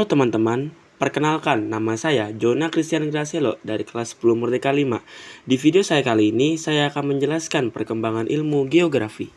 Halo teman-teman, perkenalkan nama saya Jona Christian Gracelo dari kelas 10 Merdeka 5. Di video saya kali ini, saya akan menjelaskan perkembangan ilmu geografi.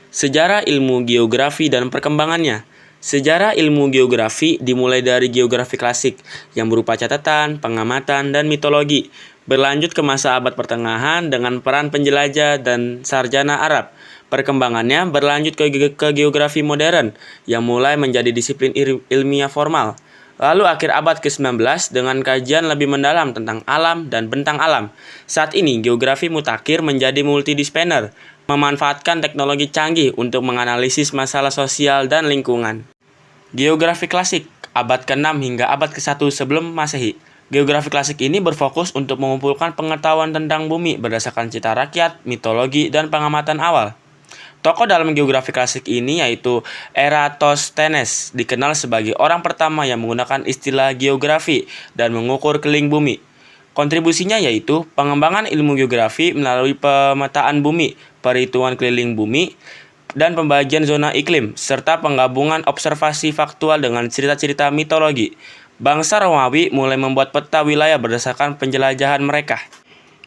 Sejarah ilmu geografi dan perkembangannya. Sejarah ilmu geografi dimulai dari geografi klasik yang berupa catatan, pengamatan, dan mitologi. Berlanjut ke masa abad pertengahan dengan peran penjelajah dan sarjana Arab. Perkembangannya berlanjut ke geografi modern yang mulai menjadi disiplin ilmiah formal. Lalu akhir abad ke-19 dengan kajian lebih mendalam tentang alam dan bentang alam. Saat ini geografi mutakhir menjadi multidisipliner, memanfaatkan teknologi canggih untuk menganalisis masalah sosial dan lingkungan. Geografi klasik, abad ke-6 hingga abad ke-1 sebelum Masehi. Geografi klasik ini berfokus untuk mengumpulkan pengetahuan tentang bumi berdasarkan cerita rakyat, mitologi, dan pengamatan awal. Tokoh dalam geografi klasik ini yaitu Eratosthenes, dikenal sebagai orang pertama yang menggunakan istilah geografi dan mengukur keliling bumi. Kontribusinya yaitu pengembangan ilmu geografi melalui pemetaan bumi, perhitungan keliling bumi, dan pembagian zona iklim, serta penggabungan observasi faktual dengan cerita-cerita mitologi. Bangsa Romawi mulai membuat peta wilayah berdasarkan penjelajahan mereka.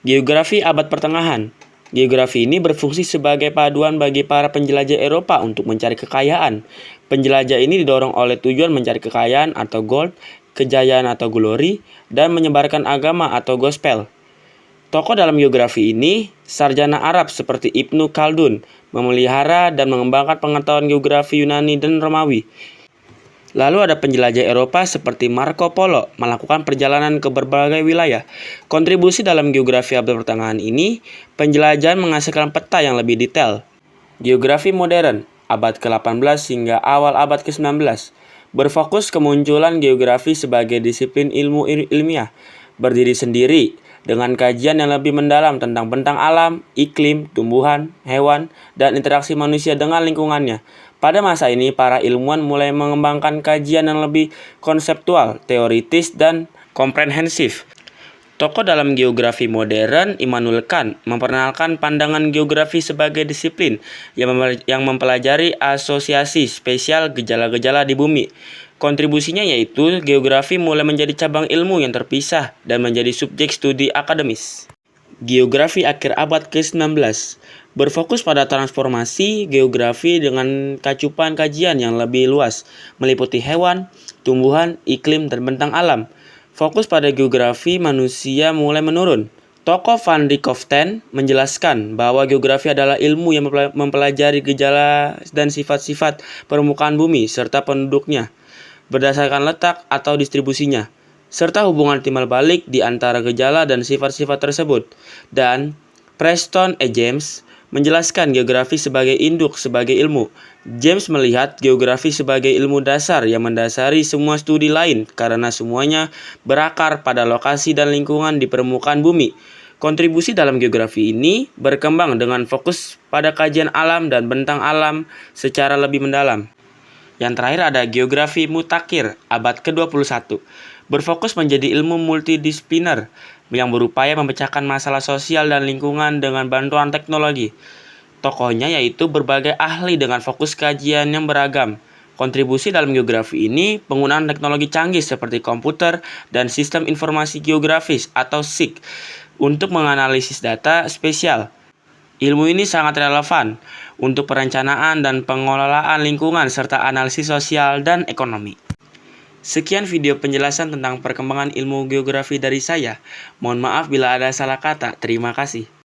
Geografi abad pertengahan. Geografi ini berfungsi sebagai paduan bagi para penjelajah Eropa untuk mencari kekayaan. Penjelajah ini didorong oleh tujuan mencari kekayaan atau gold, kejayaan atau glory, dan menyebarkan agama atau gospel. Tokoh dalam geografi ini, sarjana Arab seperti Ibnu Khaldun, memelihara dan mengembangkan pengetahuan geografi Yunani dan Romawi. Lalu ada penjelajah Eropa seperti Marco Polo melakukan perjalanan ke berbagai wilayah. Kontribusi dalam geografi abad pertengahan ini, penjelajahan menghasilkan peta yang lebih detail. Geografi modern, abad ke-18 hingga awal abad ke-19, berfokus kemunculan geografi sebagai disiplin ilmu ilmiah, berdiri sendiri, dengan kajian yang lebih mendalam tentang bentang alam, iklim, tumbuhan, hewan, dan interaksi manusia dengan lingkungannya. Pada masa ini, para ilmuwan mulai mengembangkan kajian yang lebih konseptual, teoritis, dan komprehensif. Tokoh dalam geografi modern, Immanuel Kant, memperkenalkan pandangan geografi sebagai disiplin yang mempelajari asosiasi spesial gejala-gejala di bumi. Kontribusinya yaitu geografi mulai menjadi cabang ilmu yang terpisah dan menjadi subjek studi akademis. Geografi akhir abad ke-19 berfokus pada transformasi geografi dengan cakupan kajian yang lebih luas, meliputi hewan, tumbuhan, iklim, dan bentang alam. Fokus pada geografi manusia mulai menurun. Tokoh Van Richthofen menjelaskan bahwa geografi adalah ilmu yang mempelajari gejala dan sifat-sifat permukaan bumi serta penduduknya, berdasarkan letak atau distribusinya, serta hubungan timbal balik di antara gejala dan sifat-sifat tersebut. Dan Preston E. James menjelaskan geografi sebagai induk sebagai ilmu. James melihat geografi sebagai ilmu dasar yang mendasari semua studi lain karena semuanya berakar pada lokasi dan lingkungan di permukaan bumi. Kontribusi dalam geografi ini berkembang dengan fokus pada kajian alam dan bentang alam secara lebih mendalam. Yang terakhir ada geografi mutakhir abad ke-21. Berfokus menjadi ilmu multidisipliner yang berupaya memecahkan masalah sosial dan lingkungan dengan bantuan teknologi. Tokohnya yaitu berbagai ahli dengan fokus kajian yang beragam. Kontribusi dalam geografi ini penggunaan teknologi canggih seperti komputer dan sistem informasi geografis atau SIG untuk menganalisis data spesial. Ilmu ini sangat relevan untuk perencanaan dan pengelolaan lingkungan serta analisis sosial dan ekonomi. Sekian video penjelasan tentang perkembangan ilmu geografi dari saya. Mohon maaf bila ada salah kata. Terima kasih.